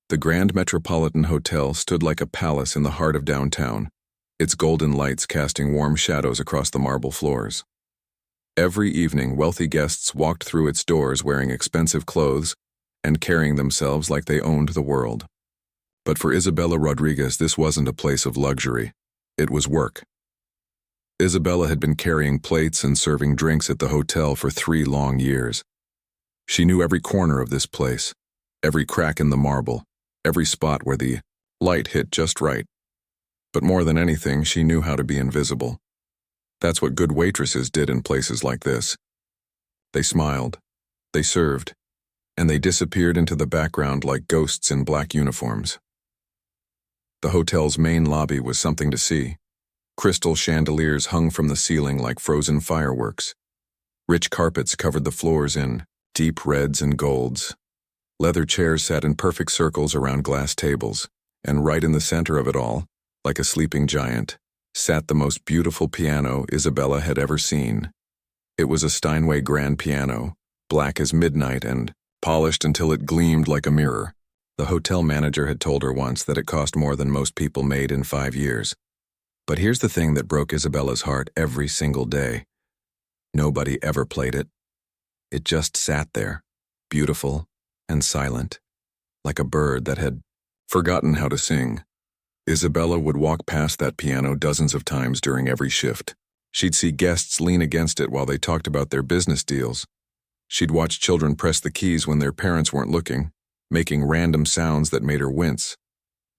The Grand Metropolitan Hotel stood like a palace in the heart of downtown, its golden lights casting warm shadows across the marble floors. Every evening, wealthy guests walked through its doors wearing expensive clothes and carrying themselves like they owned the world. But for Isabella Rodriguez, this wasn't a place of luxury. It was work. Isabella had been carrying plates and serving drinks at the hotel for 3 long years. She knew every corner of this place, every crack in the marble, every spot where the light hit just right. But more than anything, she knew how to be invisible. That's what good waitresses did in places like this. They smiled, they served, and they disappeared into the background like ghosts in black uniforms. The hotel's main lobby was something to see. Crystal chandeliers hung from the ceiling like frozen fireworks. Rich carpets covered the floors in deep reds and golds. Leather chairs sat in perfect circles around glass tables, and right in the center of it all, like a sleeping giant, sat the most beautiful piano Isabella had ever seen. It was a Steinway grand piano, black as midnight and polished until it gleamed like a mirror. The hotel manager had told her once that it cost more than most people made in 5 years. But here's the thing that broke Isabella's heart every single day. Nobody ever played it. It just sat there, beautiful and silent, like a bird that had forgotten how to sing. Isabella would walk past that piano dozens of times during every shift. She'd see guests lean against it while they talked about their business deals. She'd watch children press the keys when their parents weren't looking, making random sounds that made her wince.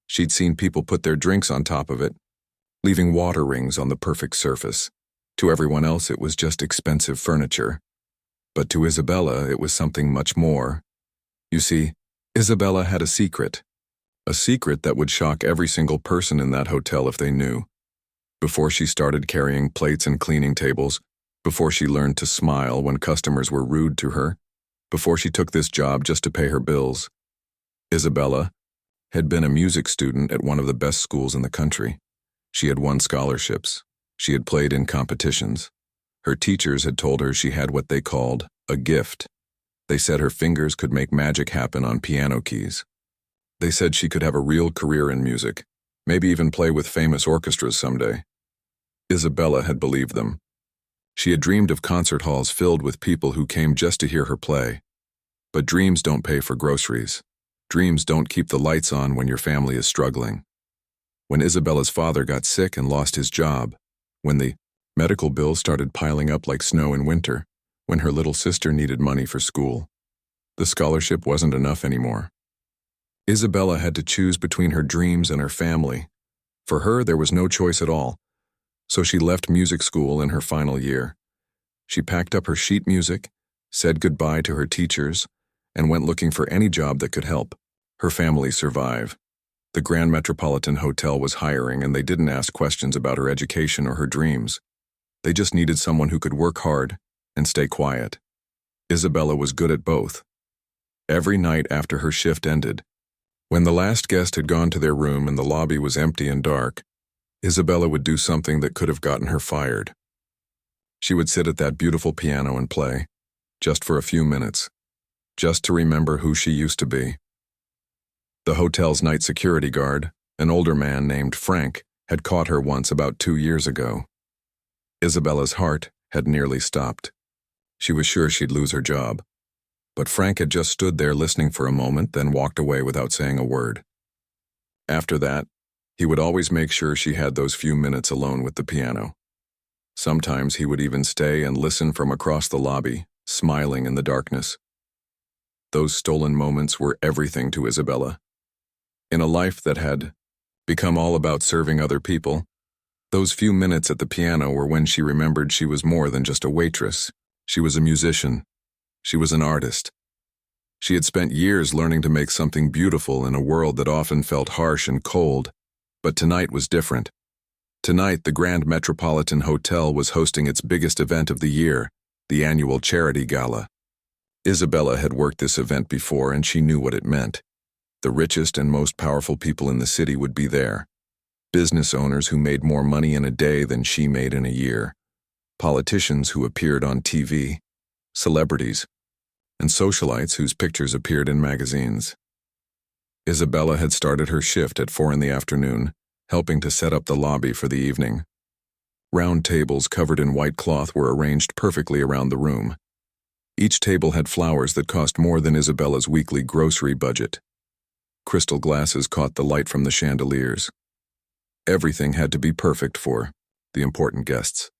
She'd seen people put their drinks on top of it, leaving water rings on the perfect surface. To everyone else, it was just expensive furniture. But to Isabella, it was something much more. You see, Isabella had a secret that would shock every single person in that hotel if they knew. Before she started carrying plates and cleaning tables, before she learned to smile when customers were rude to her, before she took this job just to pay her bills, Isabella had been a music student at one of the best schools in the country. She had won scholarships. She had played in competitions. Her teachers had told her she had what they called a gift. They said her fingers could make magic happen on piano keys. They said she could have a real career in music, maybe even play with famous orchestras someday. Isabella had believed them. She had dreamed of concert halls filled with people who came just to hear her play. But dreams don't pay for groceries. Dreams don't keep the lights on when your family is struggling. When Isabella's father got sick and lost his job, when the medical bills started piling up like snow in winter, when her little sister needed money for school, the scholarship wasn't enough anymore. Isabella had to choose between her dreams and her family. For her, there was no choice at all, so she left music school in her final year. She packed up her sheet music, said goodbye to her teachers, and went looking for any job that could help her family survive. The Grand Metropolitan Hotel was hiring, and they didn't ask questions about her education or her dreams. They just needed someone who could work hard and stay quiet. Isabella was good at both. Every night after her shift ended, when the last guest had gone to their room and the lobby was empty and dark, Isabella would do something that could have gotten her fired. She would sit at that beautiful piano and play, just for a few minutes, just to remember who she used to be. The hotel's night security guard, an older man named Frank, had caught her once about 2 years ago. Isabella's heart had nearly stopped. She was sure she'd lose her job. But Frank had just stood there listening for a moment, then walked away without saying a word. After that, he would always make sure she had those few minutes alone with the piano. Sometimes he would even stay and listen from across the lobby, smiling in the darkness. Those stolen moments were everything to Isabella. In a life that had become all about serving other people, those few minutes at the piano were when she remembered she was more than just a waitress. She was a musician. She was an artist. She had spent years learning to make something beautiful in a world that often felt harsh and cold, but tonight was different. Tonight, the Grand Metropolitan Hotel was hosting its biggest event of the year, the annual charity gala. Isabella had worked this event before, and she knew what it meant. The richest and most powerful people in the city would be there. Business owners who made more money in a day than she made in a year. Politicians who appeared on TV. Celebrities, and socialites whose pictures appeared in magazines. Isabella had started her shift at 4 in the afternoon, helping to set up the lobby for the evening. Round tables covered in white cloth were arranged perfectly around the room. Each table had flowers that cost more than Isabella's weekly grocery budget. Crystal glasses caught the light from the chandeliers. Everything had to be perfect for the important guests.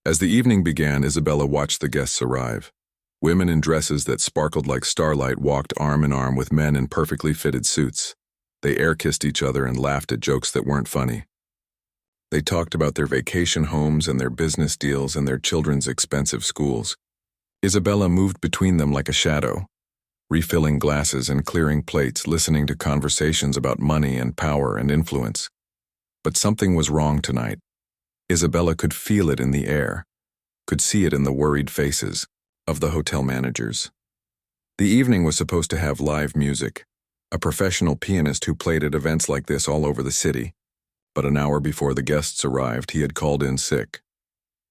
As the evening began, Isabella watched the guests arrive. Women in dresses that sparkled like starlight walked arm in arm with men in perfectly fitted suits. They air-kissed each other and laughed at jokes that weren't funny. They talked about their vacation homes and their business deals and their children's expensive schools. Isabella moved between them like a shadow, refilling glasses and clearing plates, listening to conversations about money and power and influence. But something was wrong tonight. Isabella could feel it in the air, could see it in the worried faces of the hotel managers. The evening was supposed to have live music, a professional pianist who played at events like this all over the city. But an hour before the guests arrived, he had called in sick.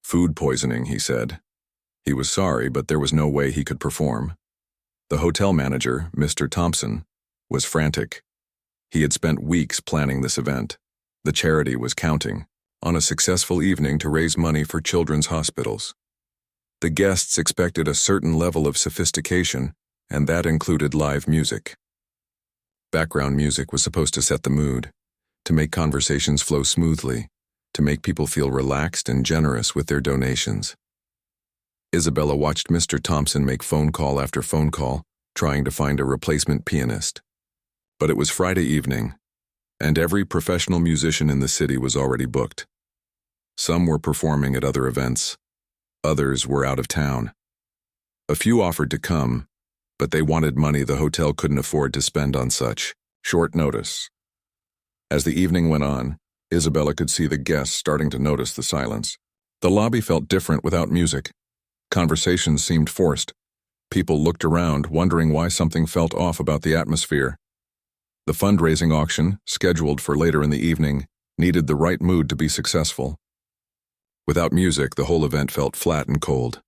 Food poisoning, he said. He was sorry, but there was no way he could perform. The hotel manager, Mr. Thompson, was frantic. He had spent weeks planning this event. The charity was counting on a successful evening to raise money for children's hospitals. The guests expected a certain level of sophistication, and that included live music. Background music was supposed to set the mood, to make conversations flow smoothly, to make people feel relaxed and generous with their donations. Isabella watched Mr. Thompson make phone call after phone call, trying to find a replacement pianist. But it was Friday evening, and every professional musician in the city was already booked. Some were performing at other events. Others were out of town. A few offered to come, but they wanted money the hotel couldn't afford to spend on such short notice. As the evening went on, Isabella could see the guests starting to notice the silence. The lobby felt different without music. Conversations seemed forced. People looked around, wondering why something felt off about the atmosphere. The fundraising auction, scheduled for later in the evening, needed the right mood to be successful. Without music, the whole event felt flat and cold.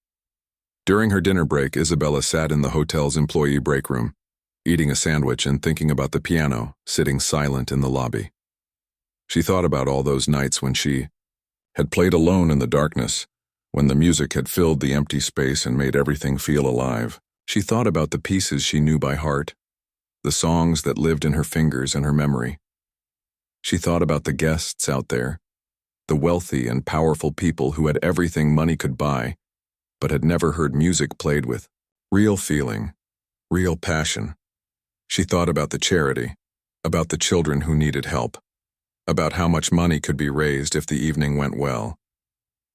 During her dinner break, Isabella sat in the hotel's employee break room, eating a sandwich and thinking about the piano, sitting silent in the lobby. She thought about all those nights when she had played alone in the darkness, when the music had filled the empty space and made everything feel alive. She thought about the pieces she knew by heart, the songs that lived in her fingers and her memory. She thought about the guests out there, the wealthy and powerful people who had everything money could buy, but had never heard music played with real feeling, real passion. She thought about the charity, about the children who needed help, about how much money could be raised if the evening went well.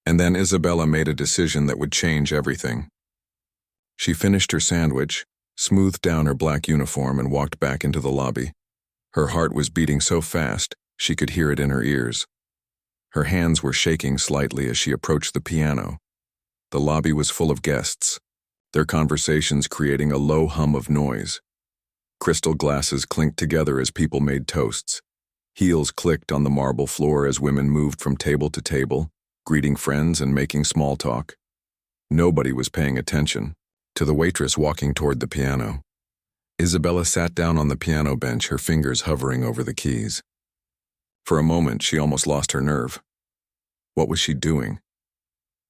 And then Isabella made a decision that would change everything. She finished her sandwich, smoothed down her black uniform, and walked back into the lobby. Her heart was beating so fast she could hear it in her ears. Her hands were shaking slightly as she approached the piano. The lobby was full of guests, their conversations creating a low hum of noise. Crystal glasses clinked together as people made toasts. Heels clicked on the marble floor as women moved from table to table, greeting friends and making small talk. Nobody was paying attention to the waitress walking toward the piano. Isabella sat down on the piano bench, her fingers hovering over the keys. For a moment, she almost lost her nerve. What was she doing?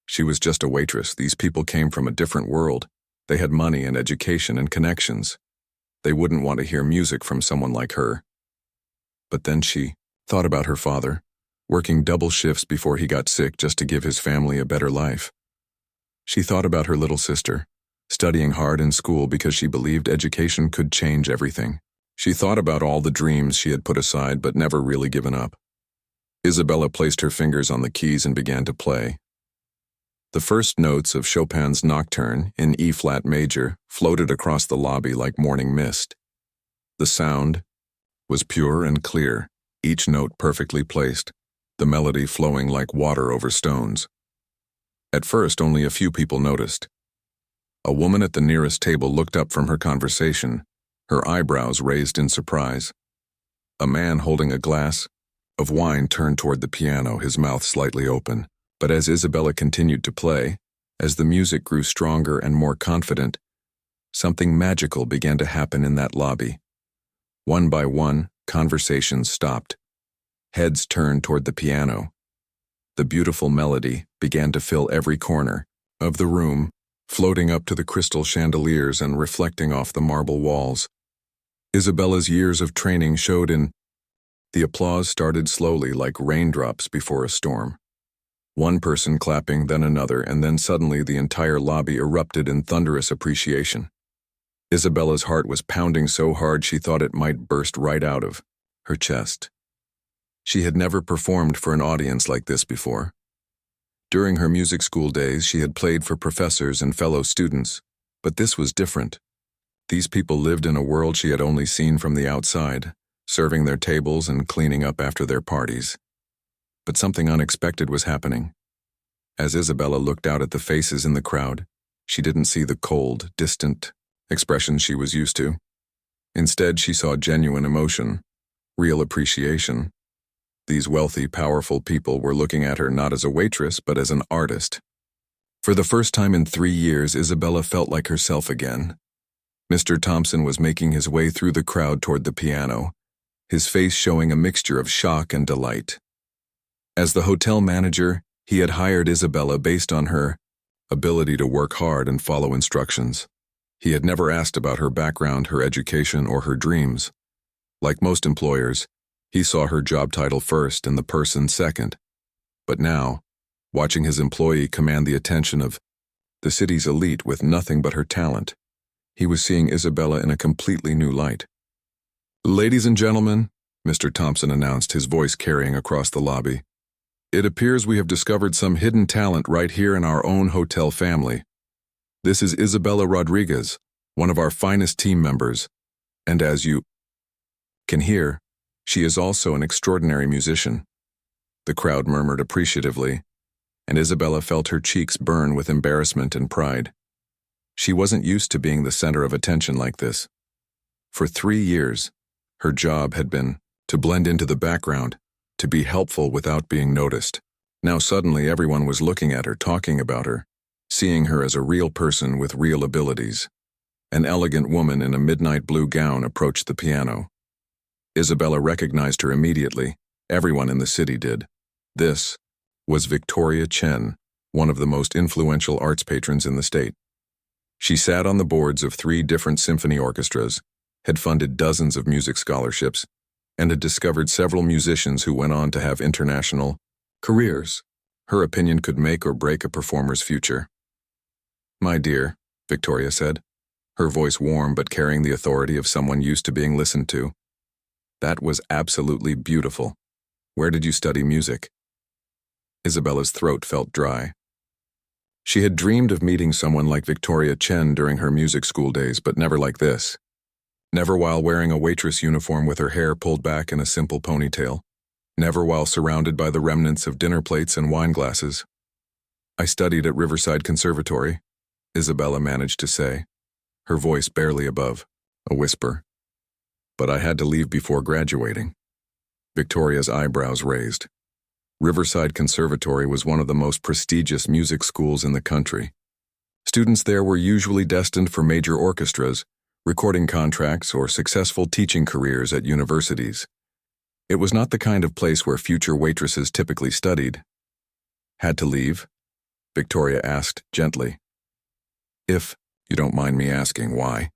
She was just a waitress. These people came from a different world. They had money and education and connections. They wouldn't want to hear music from someone like her. But then she thought about her father, working double shifts before he got sick just to give his family a better life. She thought about her little sister, studying hard in school because she believed education could change everything. She thought about all the dreams she had put aside but never really given up. Isabella placed her fingers on the keys and began to play. The first notes of Chopin's Nocturne in E-flat major floated across the lobby like morning mist. The sound was pure and clear, each note perfectly placed, the melody flowing like water over stones. At first, only a few people noticed. A woman at the nearest table looked up from her conversation, her eyebrows raised in surprise. A man holding a glass of wine turned toward the piano, his mouth slightly open. But as Isabella continued to play, as the music grew stronger and more confident, something magical began to happen in that lobby. One by one, conversations stopped. Heads turned toward the piano. The beautiful melody began to fill every corner of the room, floating up to the crystal chandeliers and reflecting off the marble walls. Isabella's years of training showed in. The applause started slowly like raindrops before a storm. One person clapping, then another, and then suddenly the entire lobby erupted in thunderous appreciation. Isabella's heart was pounding so hard she thought it might burst right out of her chest. She had never performed for an audience like this before. During her music school days, she had played for professors and fellow students, but this was different. These people lived in a world she had only seen from the outside, serving their tables and cleaning up after their parties. But something unexpected was happening. As Isabella looked out at the faces in the crowd, she didn't see the cold, distant expressions she was used to. Instead, she saw genuine emotion, real appreciation. These wealthy, powerful people were looking at her not as a waitress, but as an artist. For the first time in 3 years, Isabella felt like herself again. Mr. Thompson was making his way through the crowd toward the piano, his face showing a mixture of shock and delight. As the hotel manager, he had hired Isabella based on her ability to work hard and follow instructions. He had never asked about her background, her education, or her dreams. Like most employers, he saw her job title first and the person second. But now, watching his employee command the attention of the city's elite with nothing but her talent, he was seeing Isabella in a completely new light. "Ladies and gentlemen," Mr. Thompson announced, his voice carrying across the lobby, "it appears we have discovered some hidden talent right here in our own hotel family. This is Isabella Rodriguez, one of our finest team members, and as you can hear, she is also an extraordinary musician." The crowd murmured appreciatively, and Isabella felt her cheeks burn with embarrassment and pride. She wasn't used to being the center of attention like this. For 3 years, her job had been to blend into the background, to be helpful without being noticed. Now suddenly everyone was looking at her, talking about her, seeing her as a real person with real abilities. An elegant woman in a midnight blue gown approached the piano. Isabella recognized her immediately. Everyone in the city did. This was Victoria Chen, one of the most influential arts patrons in the state. She sat on the boards of 3 different symphony orchestras, had funded dozens of music scholarships, and had discovered several musicians who went on to have international careers. Her opinion could make or break a performer's future. "My dear," Victoria said, her voice warm but carrying the authority of someone used to being listened to. "That was absolutely beautiful. Where did you study music?" Isabella's throat felt dry. She had dreamed of meeting someone like Victoria Chen during her music school days, but never like this. Never while wearing a waitress uniform with her hair pulled back in a simple ponytail. Never while surrounded by the remnants of dinner plates and wine glasses. "I studied at Riverside Conservatory," Isabella managed to say, her voice barely above a whisper. "But I had to leave before graduating." Victoria's eyebrows raised. Riverside Conservatory was one of the most prestigious music schools in the country. Students there were usually destined for major orchestras, recording contracts, or successful teaching careers at universities. It was not the kind of place where future waitresses typically studied. "Had to leave?" Victoria asked gently. "If you don't mind me asking why."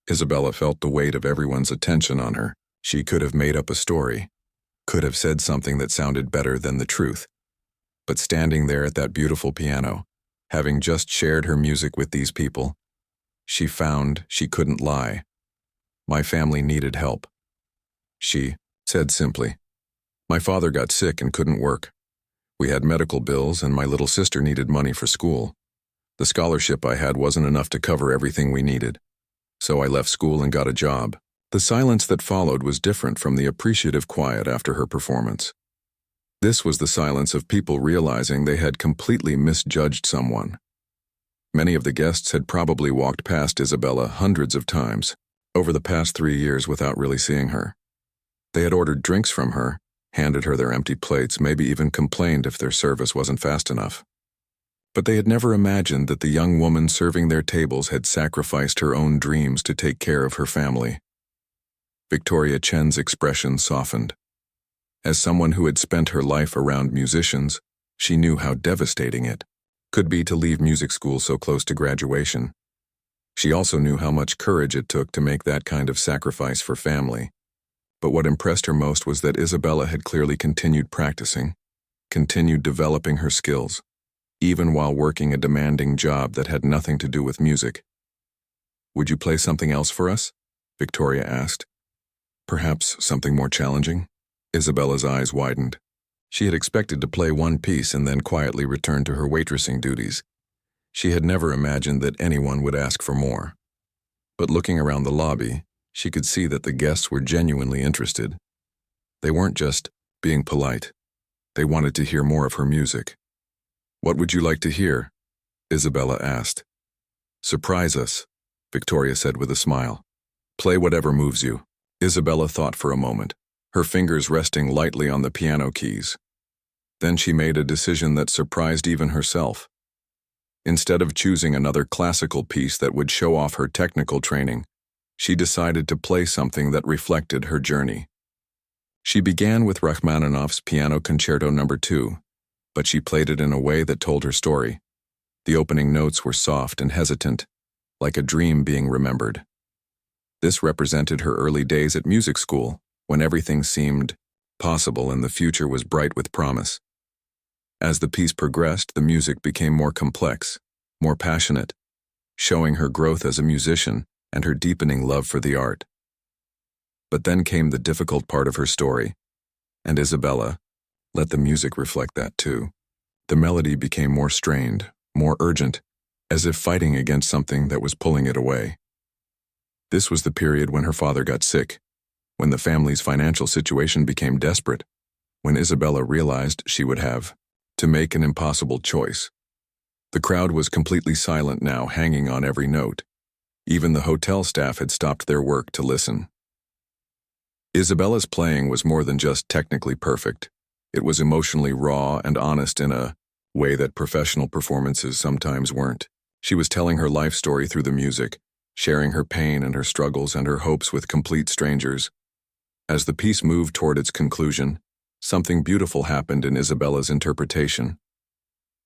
Isabella felt the weight of everyone's attention on her. She could have made up a story, could have said something that sounded better than the truth. But standing there at that beautiful piano, having just shared her music with these people, she found she couldn't lie. "My family needed help," she said simply. "My father got sick and couldn't work. We had medical bills, and my little sister needed money for school. The scholarship I had wasn't enough to cover everything we needed. So I left school and got a job." The silence that followed was different from the appreciative quiet after her performance. This was the silence of people realizing they had completely misjudged someone. Many of the guests had probably walked past Isabella hundreds of times over the past 3 years without really seeing her. They had ordered drinks from her, handed her their empty plates, maybe even complained if their service wasn't fast enough. But they had never imagined that the young woman serving their tables had sacrificed her own dreams to take care of her family. Victoria Chen's expression softened. As someone who had spent her life around musicians, she knew how devastating it could be to leave music school so close to graduation. She also knew how much courage it took to make that kind of sacrifice for family. But what impressed her most was that Isabella had clearly continued practicing, continued developing her skills, even while working a demanding job that had nothing to do with music. "Would you play something else for us?" Victoria asked. "Perhaps something more challenging?" Isabella's eyes widened. She had expected to play one piece and then quietly return to her waitressing duties. She had never imagined that anyone would ask for more. But looking around the lobby, she could see that the guests were genuinely interested. They weren't just being polite. They wanted to hear more of her music. "What would you like to hear?" Isabella asked. "Surprise us," Victoria said with a smile. "Play whatever moves you." Isabella thought for a moment, her fingers resting lightly on the piano keys. Then she made a decision that surprised even herself. Instead of choosing another classical piece that would show off her technical training, she decided to play something that reflected her journey. She began with Rachmaninoff's Piano Concerto No. 2, but she played it in a way that told her story. The opening notes were soft and hesitant, like a dream being remembered. This represented her early days at music school, when everything seemed possible and the future was bright with promise. As the piece progressed, the music became more complex, more passionate, showing her growth as a musician and her deepening love for the art. But then came the difficult part of her story, and Isabella let the music reflect that too. The melody became more strained, more urgent, as if fighting against something that was pulling it away. This was the period when her father got sick, when the family's financial situation became desperate, when Isabella realized she would have to make an impossible choice. The crowd was completely silent now, hanging on every note. Even the hotel staff had stopped their work to listen. Isabella's playing was more than just technically perfect. It was emotionally raw and honest in a way that professional performances sometimes weren't. She was telling her life story through the music, sharing her pain and her struggles and her hopes with complete strangers. As the piece moved toward its conclusion, something beautiful happened in Isabella's interpretation.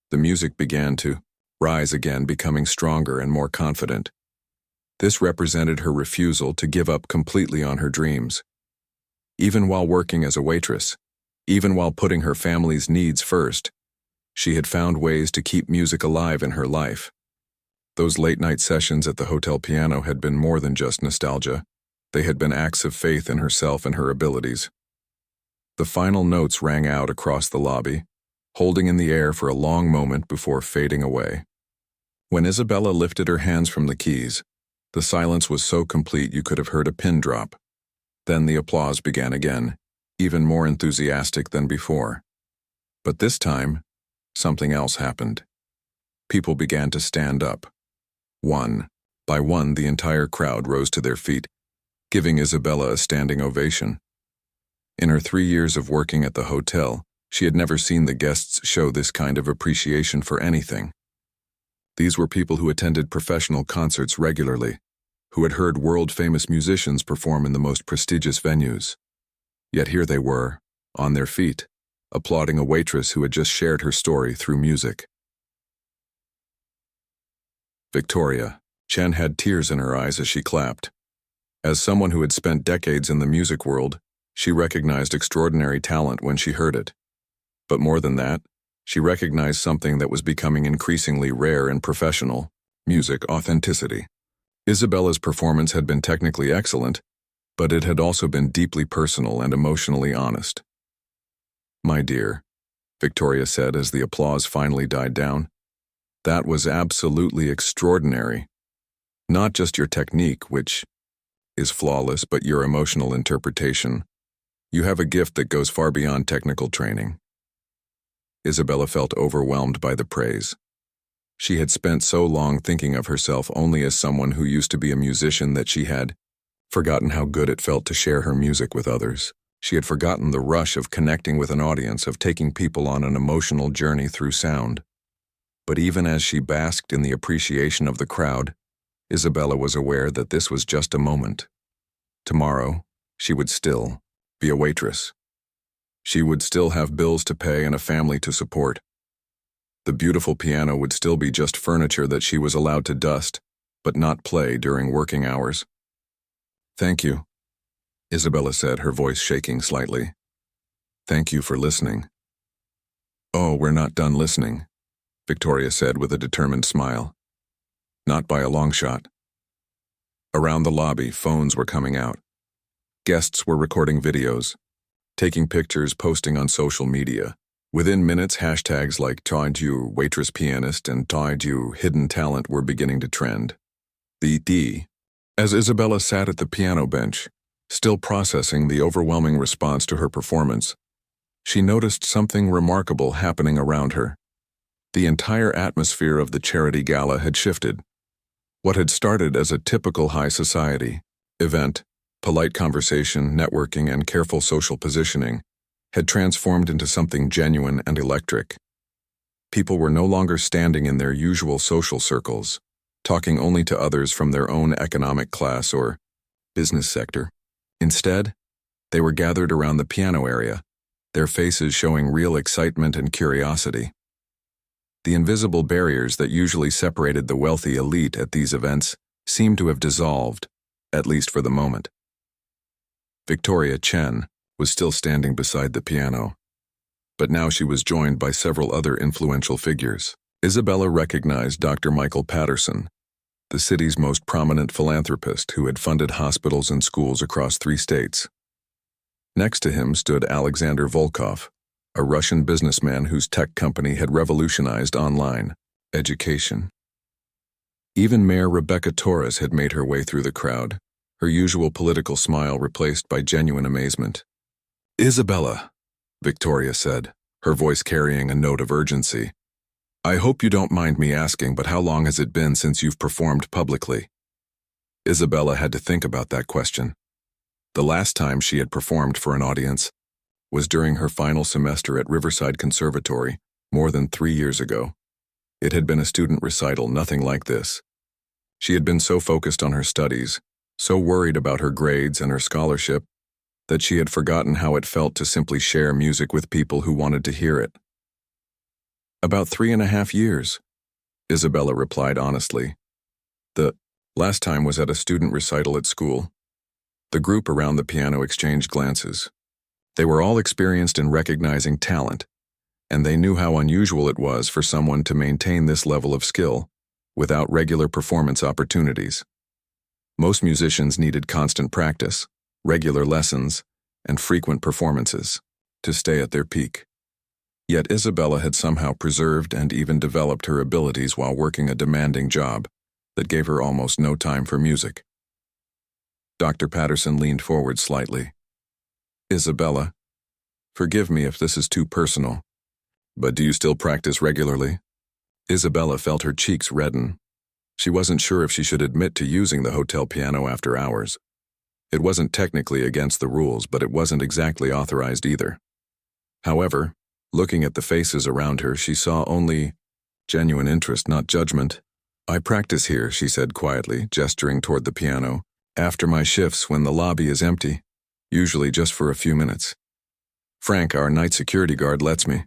The music began to rise again, becoming stronger and more confident. This represented her refusal to give up completely on her dreams. Even while working as a waitress, even while putting her family's needs first, she had found ways to keep music alive in her life. Those late-night sessions at the hotel piano had been more than just nostalgia. They had been acts of faith in herself and her abilities. The final notes rang out across the lobby, holding in the air for a long moment before fading away. When Isabella lifted her hands from the keys, the silence was so complete you could have heard a pin drop. Then the applause began again, even more enthusiastic than before. But this time, something else happened. People began to stand up. One by one, the entire crowd rose to their feet, giving Isabella a standing ovation. In her 3 years of working at the hotel, she had never seen the guests show this kind of appreciation for anything. These were people who attended professional concerts regularly, who had heard world-famous musicians perform in the most prestigious venues. Yet here they were, on their feet, applauding a waitress who had just shared her story through music. Victoria Chen had tears in her eyes as she clapped. As someone who had spent decades in the music world, she recognized extraordinary talent when she heard it. But more than that, she recognized something that was becoming increasingly rare in professional music: authenticity. Isabella's performance had been technically excellent, but it had also been deeply personal and emotionally honest. "My dear," Victoria said as the applause finally died down, "that was absolutely extraordinary. Not just your technique, which is flawless, but your emotional interpretation. You have a gift that goes far beyond technical training." Isabella felt overwhelmed by the praise. She had spent so long thinking of herself only as someone who used to be a musician that she had forgotten how good it felt to share her music with others. She had forgotten the rush of connecting with an audience, of taking people on an emotional journey through sound. But even as she basked in the appreciation of the crowd, Isabella was aware that this was just a moment. Tomorrow, she would still be a waitress. She would still have bills to pay and a family to support. The beautiful piano would still be just furniture that she was allowed to dust, but not play during working hours. "Thank you," Isabella said, her voice shaking slightly. "Thank you for listening." "Oh, we're not done listening," Victoria said with a determined smile. "Not by a long shot." Around the lobby, phones were coming out. Guests were recording videos, taking pictures, posting on social media. Within minutes, hashtags like "Taiju Waitress Pianist" and "Taiju Hidden Talent" were beginning to trend. As Isabella sat at the piano bench, still processing the overwhelming response to her performance, she noticed something remarkable happening around her. The entire atmosphere of the charity gala had shifted. What had started as a typical high society event, polite conversation, networking, and careful social positioning, had transformed into something genuine and electric. People were no longer standing in their usual social circles, talking only to others from their own economic class or business sector. Instead, they were gathered around the piano area, their faces showing real excitement and curiosity. The invisible barriers that usually separated the wealthy elite at these events seemed to have dissolved, at least for the moment. Victoria Chen was still standing beside the piano, but now she was joined by several other influential figures. Isabella recognized Dr. Michael Patterson, the city's most prominent philanthropist who had funded hospitals and schools across 3 states. Next to him stood Alexander Volkov, a Russian businessman whose tech company had revolutionized online education. Even Mayor Rebecca Torres had made her way through the crowd, her usual political smile replaced by genuine amazement. "Isabella," Victoria said, her voice carrying a note of urgency, "I hope you don't mind me asking, but how long has it been since you've performed publicly?" Isabella had to think about that question. The last time she had performed for an audience was during her final semester at Riverside Conservatory, more than 3 years ago. It had been a student recital, nothing like this. She had been so focused on her studies, so worried about her grades and her scholarship, that she had forgotten how it felt to simply share music with people who wanted to hear it. "About 3.5 years, Isabella replied honestly. "The last time was at a student recital at school." The group around the piano exchanged glances. They were all experienced in recognizing talent, and they knew how unusual it was for someone to maintain this level of skill without regular performance opportunities. Most musicians needed constant practice, regular lessons, and frequent performances to stay at their peak. Yet Isabella had somehow preserved and even developed her abilities while working a demanding job that gave her almost no time for music. Dr. Patterson leaned forward slightly. "Isabella, forgive me if this is too personal, but do you still practice regularly?" Isabella felt her cheeks redden. She wasn't sure if she should admit to using the hotel piano after hours. It wasn't technically against the rules, but it wasn't exactly authorized either. However, looking at the faces around her, she saw only genuine interest, not judgment. "I practice here," she said quietly, gesturing toward the piano, "after my shifts when the lobby is empty, usually just for a few minutes. Frank, our night security guard, lets me."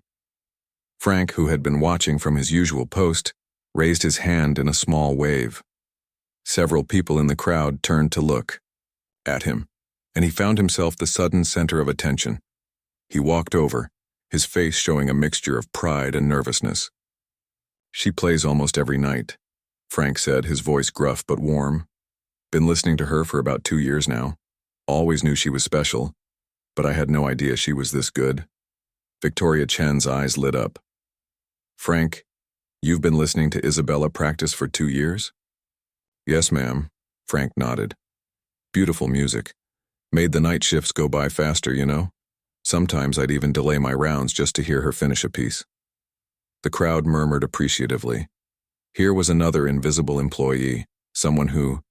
Frank, who had been watching from his usual post, raised his hand in a small wave. Several people in the crowd turned to look at him, and he found himself the sudden center of attention. He walked over, his face showing a mixture of pride and nervousness. "She plays almost every night," Frank said, his voice gruff but warm. "Been listening to her for about 2 years now. Always knew she was special, but I had no idea she was this good." Victoria Chen's eyes lit up. "Frank, you've been listening to Isabella practice for 2 years?" "Yes, ma'am," Frank nodded. "Beautiful music. Made the night shifts go by faster, you know? Sometimes I'd even delay my rounds just to hear her finish a piece." The crowd murmured appreciatively. Here was another invisible employee, someone who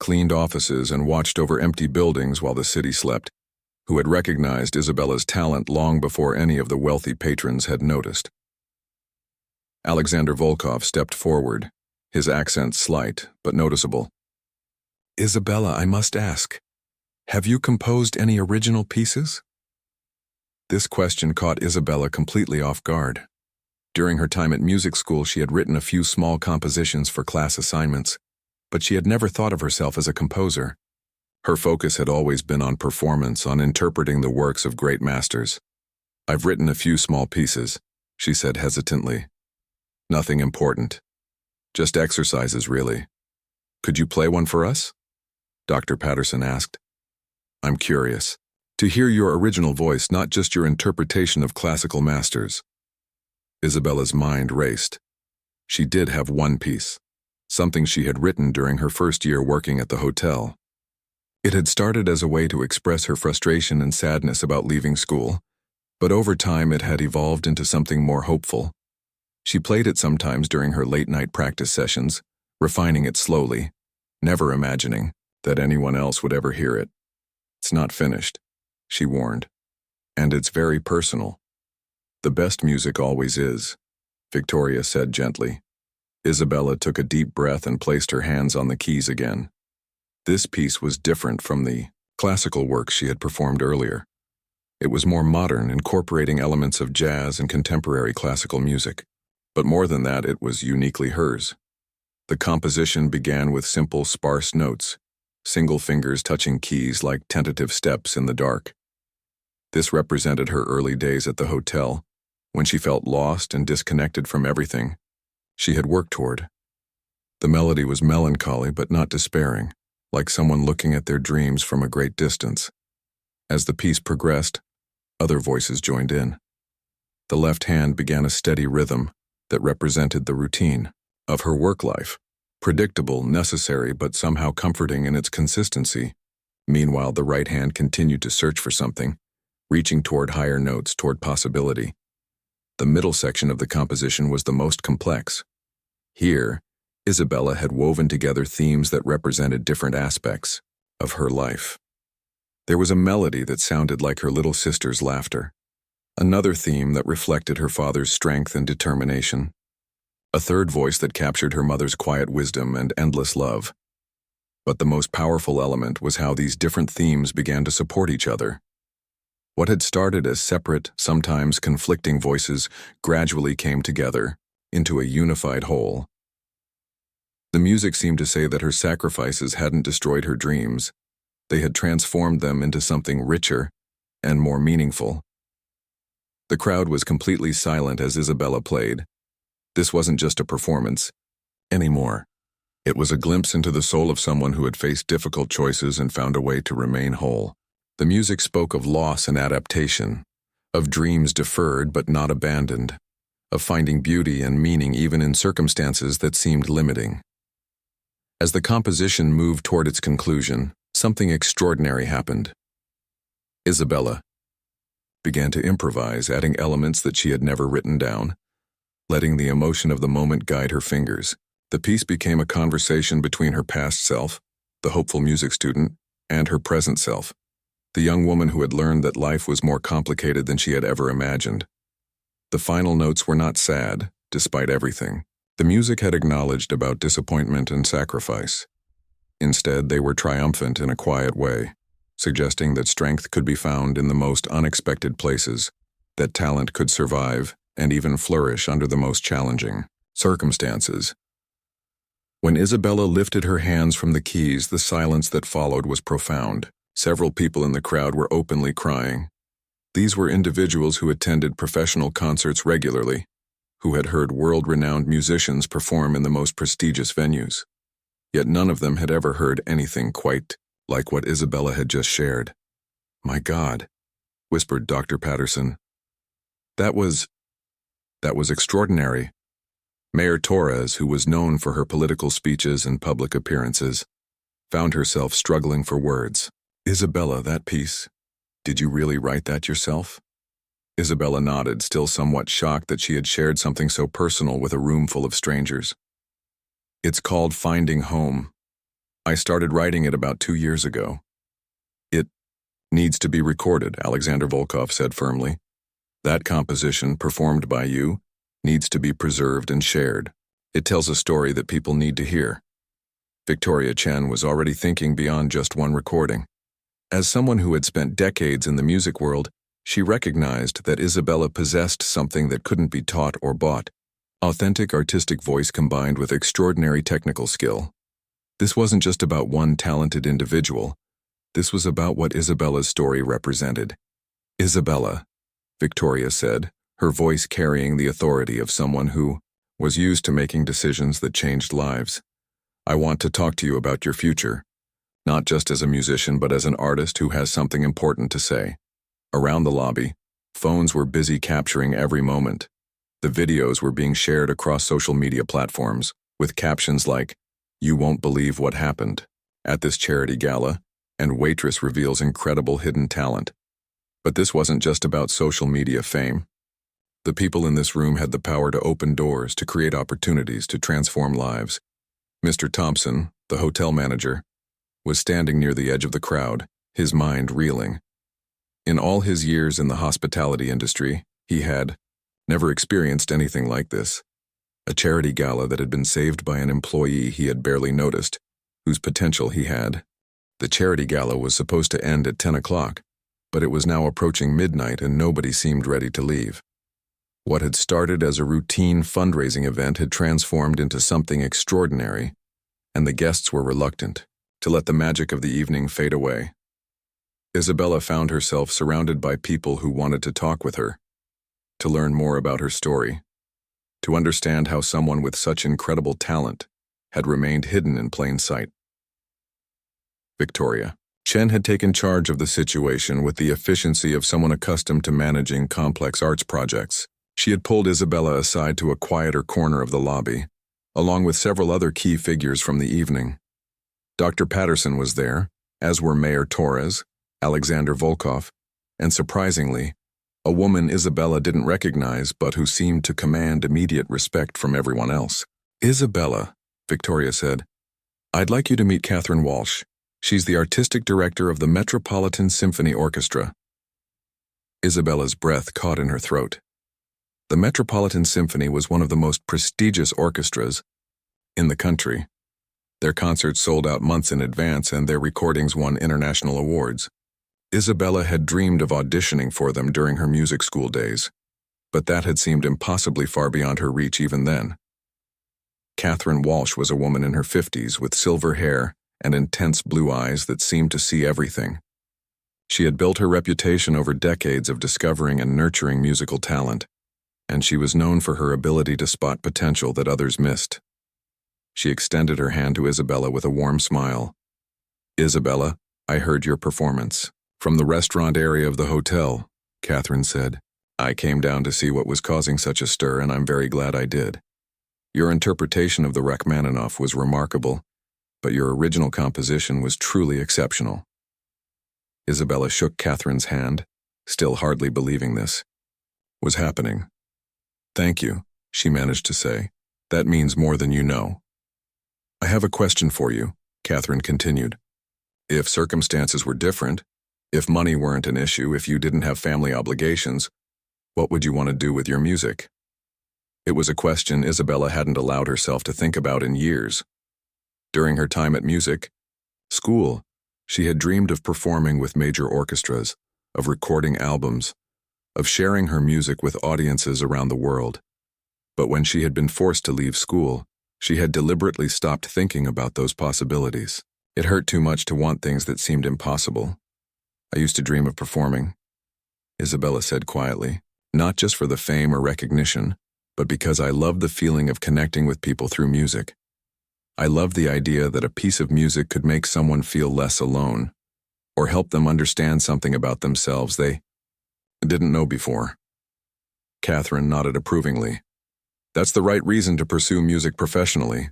cleaned offices and watched over empty buildings while the city slept, who had recognized Isabella's talent long before any of the wealthy patrons had noticed. Alexander Volkov stepped forward, his accent slight but noticeable. "Isabella, I must ask, Have you composed any original pieces? This question caught Isabella completely off guard. During her time at music school, she had written a few small compositions for class assignments, but she had never thought of herself as a composer. Her focus had always been on performance, on interpreting the works of great masters. I've written a few small pieces, she said hesitantly. Nothing important. Just exercises, really. Could you play one for us? Dr. Patterson asked. I'm curious. To hear your original voice, not just your interpretation of classical masters. Isabella's mind raced. She did have one piece, something she had written during her first year working at the hotel. It had started as a way to express her frustration and sadness about leaving school, but over time it had evolved into something more hopeful. She played it sometimes during her late-night practice sessions, refining it slowly, never imagining that anyone else would ever hear it. It's not finished, she warned, and it's very personal. The best music always is, Victoria said gently. Isabella took a deep breath and placed her hands on the keys again. This piece was different from the classical works she had performed earlier. It was more modern, incorporating elements of jazz and contemporary classical music. But more than that, it was uniquely hers. The composition began with simple, sparse notes, single fingers touching keys like tentative steps in the dark. This represented her early days at the hotel, when she felt lost and disconnected from everything she had worked toward. The melody was melancholy but not despairing, like someone looking at their dreams from a great distance. As the piece progressed, other voices joined in. The left hand began a steady rhythm that represented the routine of her work life, predictable, necessary, but somehow comforting in its consistency. Meanwhile, the right hand continued to search for something, reaching toward higher notes, toward possibility. The middle section of the composition was the most complex. Here, Isabella had woven together themes that represented different aspects of her life. There was a melody that sounded like her little sister's laughter, another theme that reflected her father's strength and determination, a third voice that captured her mother's quiet wisdom and endless love. But the most powerful element was how these different themes began to support each other. What had started as separate, sometimes conflicting voices gradually came together into a unified whole. The music seemed to say that her sacrifices hadn't destroyed her dreams. They had transformed them into something richer and more meaningful. The crowd was completely silent as Isabella played. This wasn't just a performance anymore. It was a glimpse into the soul of someone who had faced difficult choices and found a way to remain whole. The music spoke of loss and adaptation, of dreams deferred but not abandoned, of finding beauty and meaning even in circumstances that seemed limiting. As the composition moved toward its conclusion, something extraordinary happened. Isabella began to improvise, adding elements that she had never written down, letting the emotion of the moment guide her fingers. The piece became a conversation between her past self, the hopeful music student, and her present self, the young woman who had learned that life was more complicated than she had ever imagined. The final notes were not sad, despite everything. The music had acknowledged about disappointment and sacrifice. Instead, they were triumphant in a quiet way, suggesting that strength could be found in the most unexpected places, that talent could survive and even flourish under the most challenging circumstances. When Isabella lifted her hands from the keys, the silence that followed was profound. Several people in the crowd were openly crying. These were individuals who attended professional concerts regularly, who had heard world-renowned musicians perform in the most prestigious venues. Yet none of them had ever heard anything quite like what Isabella had just shared. "My God," whispered Dr. Patterson. That was extraordinary." Mayor Torres, who was known for her political speeches and public appearances, found herself struggling for words. "Isabella, that piece, did you really write that yourself?" Isabella nodded, still somewhat shocked that she had shared something so personal with a room full of strangers. "It's called Finding Home. I started writing it about 2 years ago." "It needs to be recorded," Alexander Volkov said firmly. "That composition, performed by you, needs to be preserved and shared. It tells a story that people need to hear." Victoria Chen was already thinking beyond just one recording. As someone who had spent decades in the music world, she recognized that Isabella possessed something that couldn't be taught or bought: authentic artistic voice combined with extraordinary technical skill. This wasn't just about one talented individual. This was about what Isabella's story represented. "Isabella," Victoria said, her voice carrying the authority of someone who was used to making decisions that changed lives. "I want to talk to you about your future, not just as a musician but as an artist who has something important to say." Around the lobby, phones were busy capturing every moment. The videos were being shared across social media platforms, with captions like, "You won't believe what happened at this charity gala," and "Waitress reveals incredible hidden talent." But this wasn't just about social media fame. The people in this room had the power to open doors, to create opportunities, to transform lives. Mr. Thompson, the hotel manager, was standing near the edge of the crowd, his mind reeling. In all his years in the hospitality industry, he had never experienced anything like this. A charity gala that had been saved by an employee he had barely noticed, whose potential he had. The charity gala was supposed to end at 10 o'clock, but it was now approaching midnight and nobody seemed ready to leave. What had started as a routine fundraising event had transformed into something extraordinary, and the guests were reluctant to let the magic of the evening fade away. Isabella found herself surrounded by people who wanted to talk with her, to learn more about her story, to understand how someone with such incredible talent had remained hidden in plain sight. Victoria. Chen had taken charge of the situation with the efficiency of someone accustomed to managing complex arts projects. She had pulled Isabella aside to a quieter corner of the lobby, along with several other key figures from the evening. Dr. Patterson was there, as were Mayor Torres, Alexander Volkov, and surprisingly, a woman Isabella didn't recognize but who seemed to command immediate respect from everyone else. "Isabella," Victoria said, "I'd like you to meet Catherine Walsh. She's the artistic director of the Metropolitan Symphony Orchestra." Isabella's breath caught in her throat. The Metropolitan Symphony was one of the most prestigious orchestras in the country. Their concerts sold out months in advance and their recordings won international awards. Isabella had dreamed of auditioning for them during her music school days, but that had seemed impossibly far beyond her reach even then. Catherine Walsh was a woman in her 50s with silver hair and intense blue eyes that seemed to see everything. She had built her reputation over decades of discovering and nurturing musical talent, and she was known for her ability to spot potential that others missed. She extended her hand to Isabella with a warm smile. "Isabella, I heard your performance from the restaurant area of the hotel," Catherine said. "I came down to see what was causing such a stir, and I'm very glad I did. Your interpretation of the Rachmaninoff was remarkable, but your original composition was truly exceptional." Isabella shook Catherine's hand, still hardly believing this was happening. "Thank you," she managed to say. "That means more than you know." "I have a question for you," Catherine continued. "If circumstances were different, if money weren't an issue, if you didn't have family obligations, what would you want to do with your music?" It was a question Isabella hadn't allowed herself to think about in years. During her time at music school, she had dreamed of performing with major orchestras, of recording albums, of sharing her music with audiences around the world. But when she had been forced to leave school, she had deliberately stopped thinking about those possibilities. It hurt too much to want things that seemed impossible. "I used to dream of performing," Isabella said quietly, "not just for the fame or recognition, but because I loved the feeling of connecting with people through music. I loved the idea that a piece of music could make someone feel less alone, or help them understand something about themselves they didn't know before." Catherine nodded approvingly. "That's the right reason to pursue music professionally.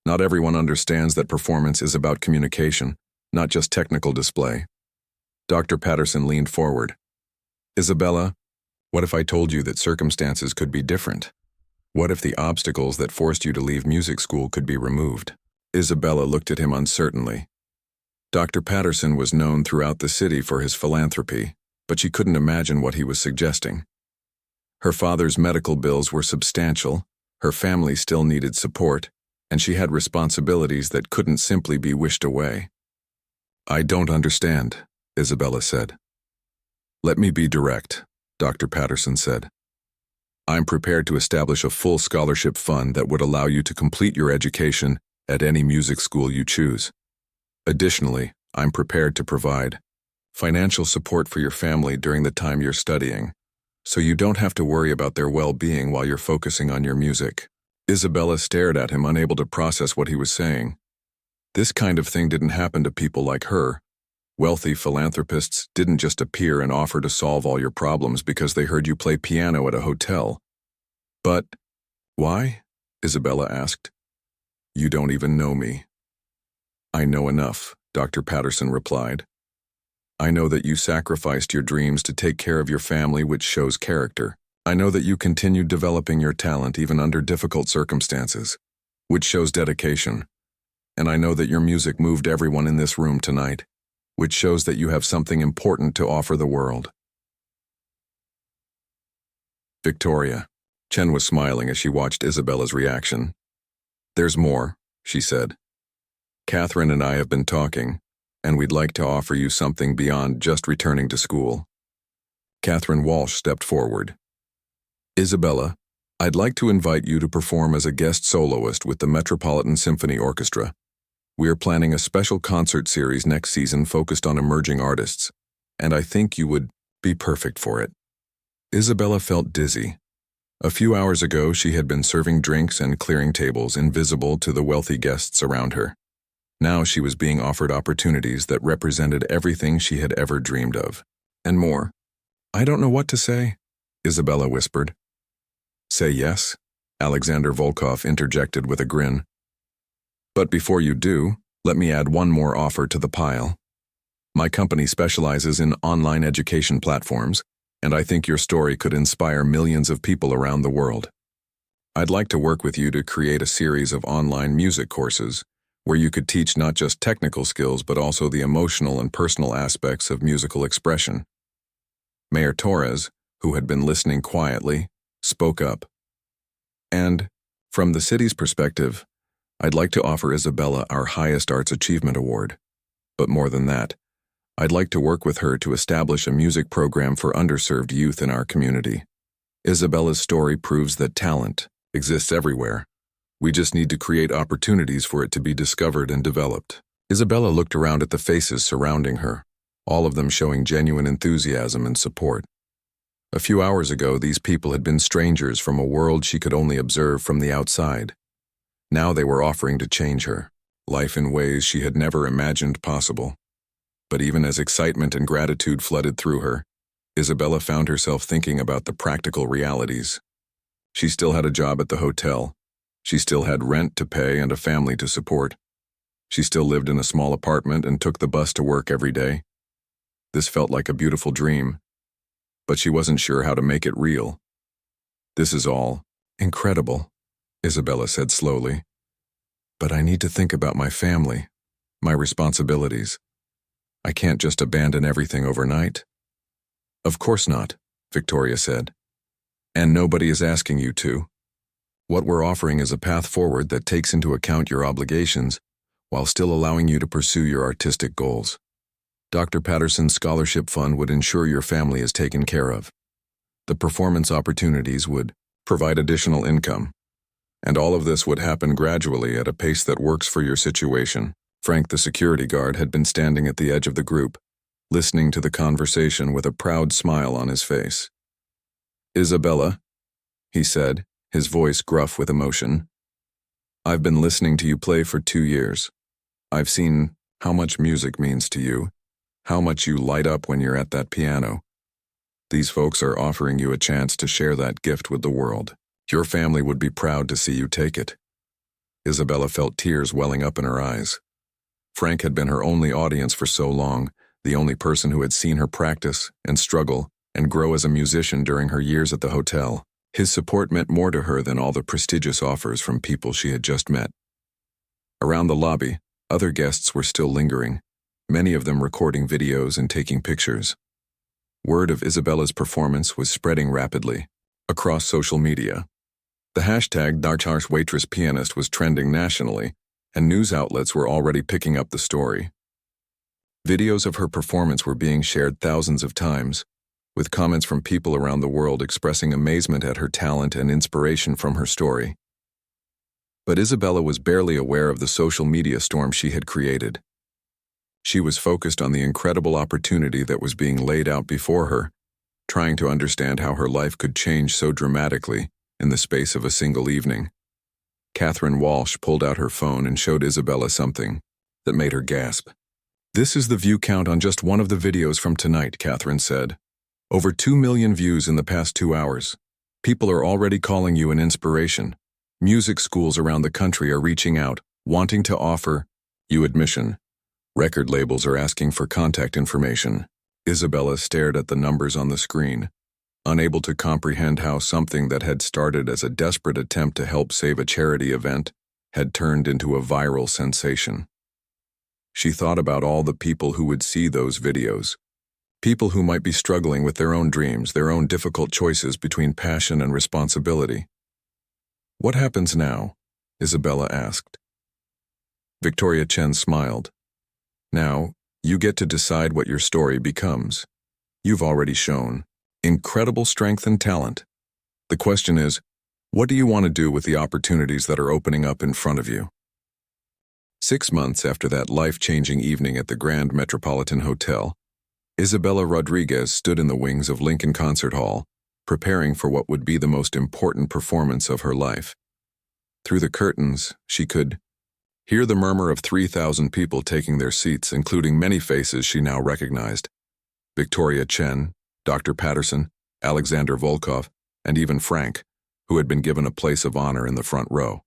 Not everyone understands that performance is about communication, not just technical display." Dr. Patterson leaned forward. "Isabella, what if I told you that circumstances could be different? What if the obstacles that forced you to leave music school could be removed?" Isabella looked at him uncertainly. Dr. Patterson was known throughout the city for his philanthropy, but she couldn't imagine what he was suggesting. Her father's medical bills were substantial, her family still needed support, and she had responsibilities that couldn't simply be wished away. "I don't understand," Isabella said. Let me be direct, Dr. Patterson said. I'm prepared to establish a full scholarship fund that would allow you to complete your education at any music school you choose. Additionally, I'm prepared to provide financial support for your family during the time you're studying, so you don't have to worry about their well-being while you're focusing on your music. Isabella stared at him, unable to process what he was saying. This kind of thing didn't happen to people like her. Wealthy philanthropists didn't just appear and offer to solve all your problems because they heard you play piano at a hotel. But why? Isabella asked. You don't even know me. I know enough, Dr. Patterson replied. I know that you sacrificed your dreams to take care of your family, which shows character. I know that you continued developing your talent even under difficult circumstances, which shows dedication. And I know that your music moved everyone in this room tonight, which shows that you have something important to offer the world. Victoria. Chen was smiling as she watched Isabella's reaction. There's more, she said. Catherine and I have been talking, and we'd like to offer you something beyond just returning to school. Catherine Walsh stepped forward. Isabella, I'd like to invite you to perform as a guest soloist with the Metropolitan Symphony Orchestra. We are planning a special concert series next season focused on emerging artists, and I think you would be perfect for it. Isabella felt dizzy. A few hours ago, she had been serving drinks and clearing tables invisible to the wealthy guests around her. Now she was being offered opportunities that represented everything she had ever dreamed of, and more. I don't know what to say, Isabella whispered. Say yes, Alexander Volkov interjected with a grin. But before you do, let me add one more offer to the pile. My company specializes in online education platforms, and I think your story could inspire millions of people around the world. I'd like to work with you to create a series of online music courses where you could teach not just technical skills but also the emotional and personal aspects of musical expression. Mayor Torres, who had been listening quietly, spoke up. And, from the city's perspective, I'd like to offer Isabella our highest arts achievement award. But more than that, I'd like to work with her to establish a music program for underserved youth in our community. Isabella's story proves that talent exists everywhere. We just need to create opportunities for it to be discovered and developed. Isabella looked around at the faces surrounding her, all of them showing genuine enthusiasm and support. A few hours ago, these people had been strangers from a world she could only observe from the outside. Now they were offering to change her life in ways she had never imagined possible. But even as excitement and gratitude flooded through her, Isabella found herself thinking about the practical realities. She still had a job at the hotel. She still had rent to pay and a family to support. She still lived in a small apartment and took the bus to work every day. This felt like a beautiful dream, but she wasn't sure how to make it real. This is all incredible, Isabella said slowly. But I need to think about my family, my responsibilities. I can't just abandon everything overnight. Of course not, Victoria said. And nobody is asking you to. What we're offering is a path forward that takes into account your obligations while still allowing you to pursue your artistic goals. Dr. Patterson's scholarship fund would ensure your family is taken care of. The performance opportunities would provide additional income. And all of this would happen gradually at a pace that works for your situation. Frank, the security guard, had been standing at the edge of the group, listening to the conversation with a proud smile on his face. Isabella, he said, his voice gruff with emotion. I've been listening to you play for 2 years. I've seen how much music means to you, how much you light up when you're at that piano. These folks are offering you a chance to share that gift with the world. Your family would be proud to see you take it. Isabella felt tears welling up in her eyes. Frank had been her only audience for so long, the only person who had seen her practice and struggle and grow as a musician during her years at the hotel. His support meant more to her than all the prestigious offers from people she had just met. Around the lobby, other guests were still lingering, many of them recording videos and taking pictures. Word of Isabella's performance was spreading rapidly across social media. The hashtag #Waitress pianist was trending nationally, and news outlets were already picking up the story. Videos of her performance were being shared thousands of times, with comments from people around the world expressing amazement at her talent and inspiration from her story. But Isabella was barely aware of the social media storm she had created. She was focused on the incredible opportunity that was being laid out before her, trying to understand how her life could change so dramatically in the space of a single evening. Catherine Walsh pulled out her phone and showed Isabella something that made her gasp. "This is the view count on just one of the videos from tonight," Catherine said. "Over 2 million views in the past 2 hours. People are already calling you an inspiration. Music schools around the country are reaching out, wanting to offer you admission. Record labels are asking for contact information." Isabella stared at the numbers on the screen, unable to comprehend how something that had started as a desperate attempt to help save a charity event had turned into a viral sensation. She thought about all the people who would see those videos, people who might be struggling with their own dreams, their own difficult choices between passion and responsibility. "What happens now?" Isabella asked. Victoria Chen smiled. "Now, you get to decide what your story becomes. You've already shown incredible strength and talent. The question is, what do you want to do with the opportunities that are opening up in front of you?" 6 months after that life-changing evening at the Grand Metropolitan Hotel, Isabella Rodriguez stood in the wings of Lincoln Concert Hall, preparing for what would be the most important performance of her life. Through the curtains, she could hear the murmur of 3,000 people taking their seats, including many faces she now recognized. Victoria Chen, Dr. Patterson, Alexander Volkov, and even Frank, who had been given a place of honor in the front row.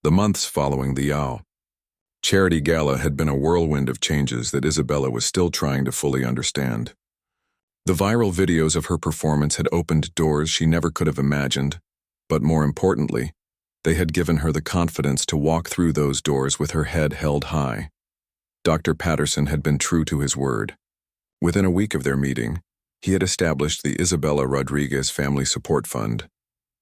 The months following the Yao Charity Gala had been a whirlwind of changes that Isabella was still trying to fully understand. The viral videos of her performance had opened doors she never could have imagined, but more importantly, they had given her the confidence to walk through those doors with her head held high. Dr. Patterson had been true to his word. Within a week of their meeting, he had established the Isabella Rodriguez Family Support Fund,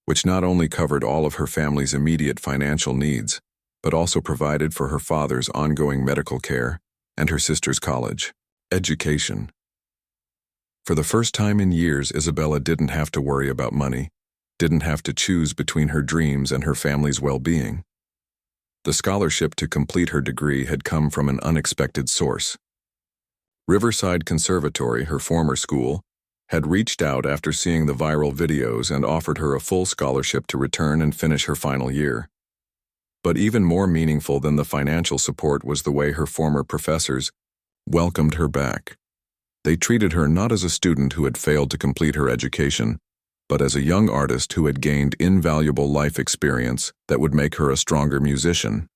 which not only covered all of her family's immediate financial needs, but also provided for her father's ongoing medical care and her sister's college education. For the first time in years, Isabella didn't have to worry about money, didn't have to choose between her dreams and her family's well-being. The scholarship to complete her degree had come from an unexpected source. Riverside Conservatory, her former school, had reached out after seeing the viral videos and offered her a full scholarship to return and finish her final year. But even more meaningful than the financial support was the way her former professors welcomed her back. They treated her not as a student who had failed to complete her education, but as a young artist who had gained invaluable life experience that would make her a stronger musician.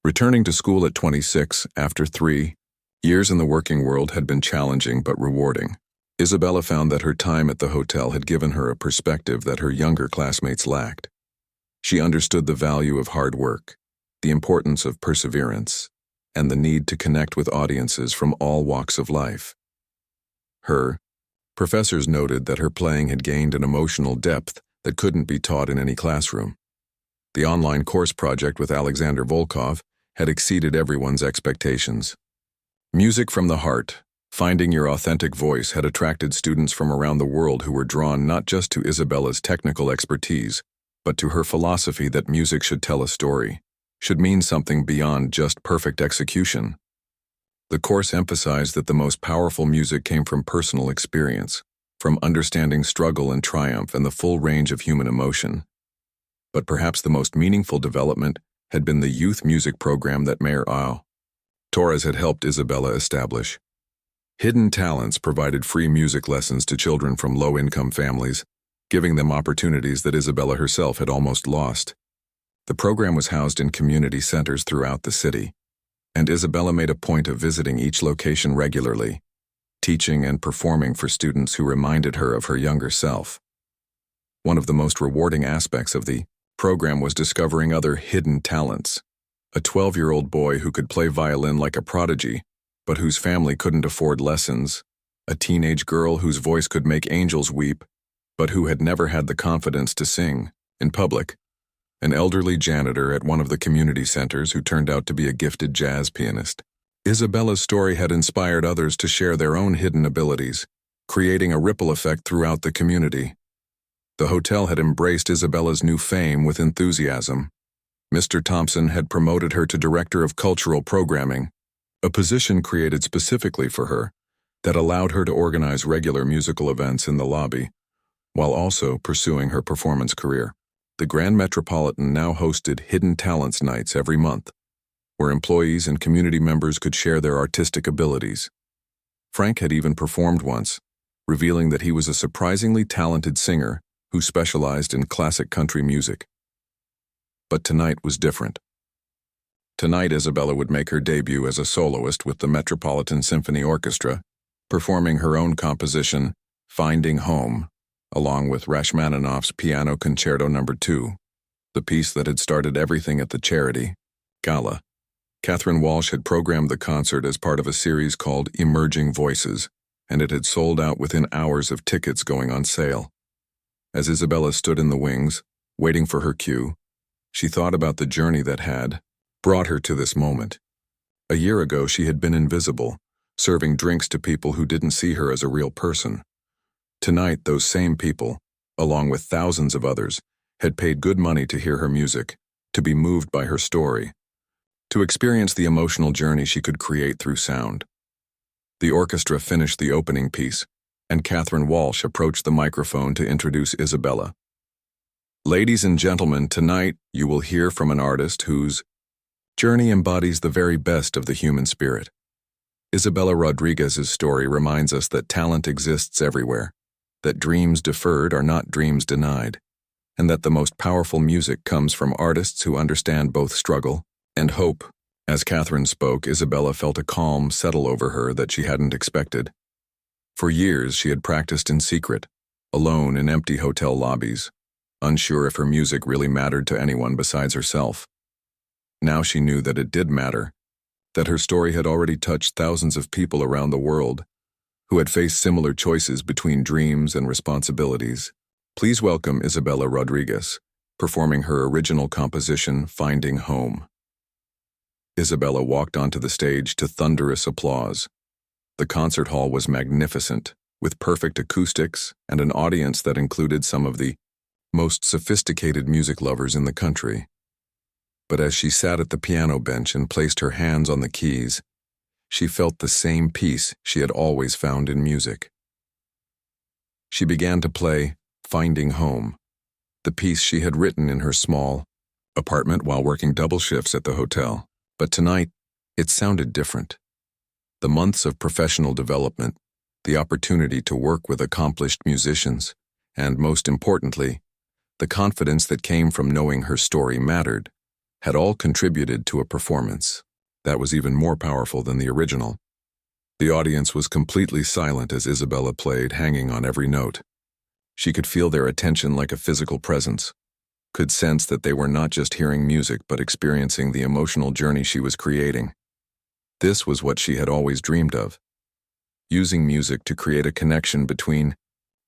Returning to school at 26 after 3 years in the working world had been challenging but rewarding. Isabella found that her time at the hotel had given her a perspective that her younger classmates lacked. She understood the value of hard work, the importance of perseverance, and the need to connect with audiences from all walks of life. Her professors noted that her playing had gained an emotional depth that couldn't be taught in any classroom. The online course project with Alexander Volkov had exceeded everyone's expectations. Music from the heart, finding your authentic voice, had attracted students from around the world who were drawn not just to Isabella's technical expertise, but to her philosophy that music should tell a story, should mean something beyond just perfect execution. The course emphasized that the most powerful music came from personal experience, from understanding struggle and triumph and the full range of human emotion. But perhaps the most meaningful development had been the youth music program that Mayor Al Torres had helped Isabella establish. Hidden Talents provided free music lessons to children from low-income families, giving them opportunities that Isabella herself had almost lost. The program was housed in community centers throughout the city, and Isabella made a point of visiting each location regularly, teaching and performing for students who reminded her of her younger self. One of the most rewarding aspects of the program was discovering other hidden talents. A 12-year-old boy who could play violin like a prodigy, but whose family couldn't afford lessons, a teenage girl whose voice could make angels weep, but who had never had the confidence to sing in public, an elderly janitor at one of the community centers who turned out to be a gifted jazz pianist. Isabella's story had inspired others to share their own hidden abilities, creating a ripple effect throughout the community. The hotel had embraced Isabella's new fame with enthusiasm. Mr. Thompson had promoted her to Director of Cultural Programming, a position created specifically for her that allowed her to organize regular musical events in the lobby, while also pursuing her performance career. The Grand Metropolitan now hosted Hidden Talents Nights every month, where employees and community members could share their artistic abilities. Frank had even performed once, revealing that he was a surprisingly talented singer who specialized in classic country music. But tonight was different. Tonight, Isabella would make her debut as a soloist with the Metropolitan Symphony Orchestra, performing her own composition, Finding Home, along with Rachmaninoff's Piano Concerto No. 2, the piece that had started everything at the charity gala. Catherine Walsh had programmed the concert as part of a series called Emerging Voices, and it had sold out within hours of tickets going on sale. As Isabella stood in the wings, waiting for her cue, she thought about the journey that had brought her to this moment. A year ago, she had been invisible, serving drinks to people who didn't see her as a real person. Tonight, those same people, along with thousands of others, had paid good money to hear her music, to be moved by her story, to experience the emotional journey she could create through sound. The orchestra finished the opening piece, and Catherine Walsh approached the microphone to introduce Isabella. Ladies and gentlemen, tonight you will hear from an artist whose journey embodies the very best of the human spirit. Isabella Rodriguez's story reminds us that talent exists everywhere, that dreams deferred are not dreams denied, and that the most powerful music comes from artists who understand both struggle and hope. As Catherine spoke, Isabella felt a calm settle over her that she hadn't expected. For years, she had practiced in secret, alone in empty hotel lobbies, unsure if her music really mattered to anyone besides herself. Now she knew that it did matter, that her story had already touched thousands of people around the world who had faced similar choices between dreams and responsibilities. Please welcome Isabella Rodriguez, performing her original composition, Finding Home. Isabella walked onto the stage to thunderous applause. The concert hall was magnificent, with perfect acoustics and an audience that included some of the most sophisticated music lovers in the country. But as she sat at the piano bench and placed her hands on the keys, she felt the same peace she had always found in music. She began to play Finding Home, the piece she had written in her small apartment while working double shifts at the hotel. But tonight, it sounded different. The months of professional development, the opportunity to work with accomplished musicians, and most importantly, the confidence that came from knowing her story mattered, had all contributed to a performance that was even more powerful than the original. The audience was completely silent as Isabella played, hanging on every note. She could feel their attention like a physical presence, could sense that they were not just hearing music but experiencing the emotional journey she was creating. This was what she had always dreamed of, using music to create a connection between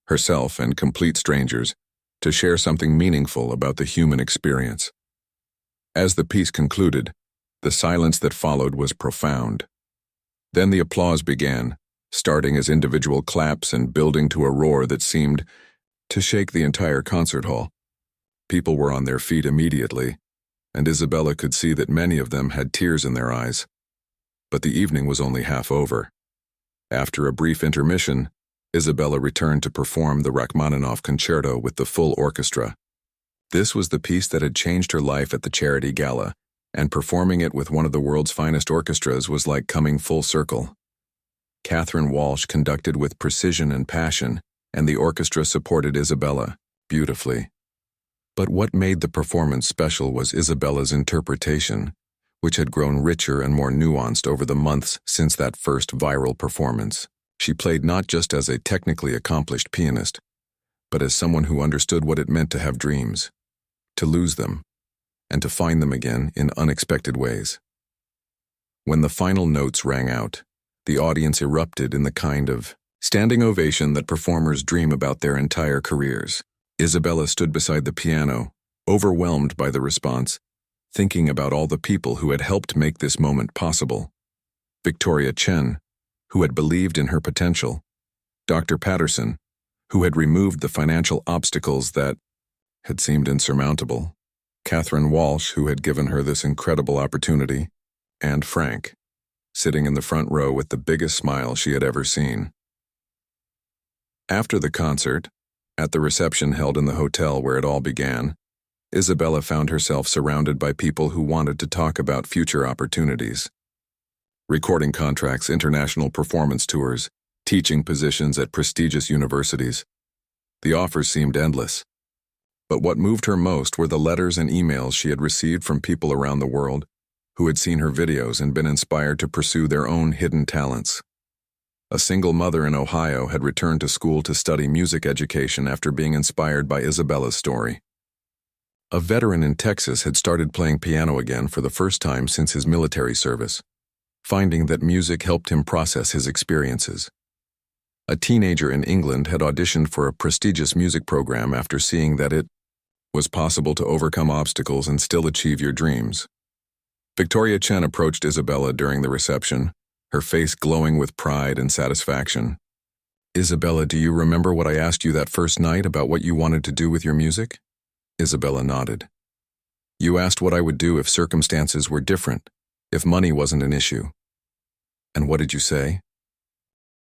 herself and complete strangers, to share something meaningful about the human experience. As the piece concluded, the silence that followed was profound. Then the applause began, starting as individual claps and building to a roar that seemed to shake the entire concert hall. People were on their feet immediately, and Isabella could see that many of them had tears in their eyes. But the evening was only half over. After a brief intermission, Isabella returned to perform the Rachmaninoff Concerto with the full orchestra. This was the piece that had changed her life at the charity gala, and performing it with one of the world's finest orchestras was like coming full circle. Catherine Walsh conducted with precision and passion, and the orchestra supported Isabella beautifully. But what made the performance special was Isabella's interpretation, which had grown richer and more nuanced over the months since that first viral performance. She played not just as a technically accomplished pianist, but as someone who understood what it meant to have dreams, to lose them, and to find them again in unexpected ways. When the final notes rang out, the audience erupted in the kind of standing ovation that performers dream about their entire careers. Isabella stood beside the piano, overwhelmed by the response, thinking about all the people who had helped make this moment possible. Victoria Chen, who had believed in her potential, Dr. Patterson, who had removed the financial obstacles that had seemed insurmountable, Catherine Walsh, who had given her this incredible opportunity, and Frank, sitting in the front row with the biggest smile she had ever seen. After the concert, at the reception held in the hotel where it all began, Isabella found herself surrounded by people who wanted to talk about future opportunities. Recording contracts, international performance tours, teaching positions at prestigious universities. The offers seemed endless. But what moved her most were the letters and emails she had received from people around the world who had seen her videos and been inspired to pursue their own hidden talents. A single mother in Ohio had returned to school to study music education after being inspired by Isabella's story. A veteran in Texas had started playing piano again for the first time since his military service, finding that music helped him process his experiences. A teenager in England had auditioned for a prestigious music program after seeing that it was possible to overcome obstacles and still achieve your dreams. Victoria Chen approached Isabella during the reception, her face glowing with pride and satisfaction. "Isabella, do you remember what I asked you that first night about what you wanted to do with your music?" Isabella nodded. "You asked what I would do if circumstances were different, if money wasn't an issue. And what did you say?"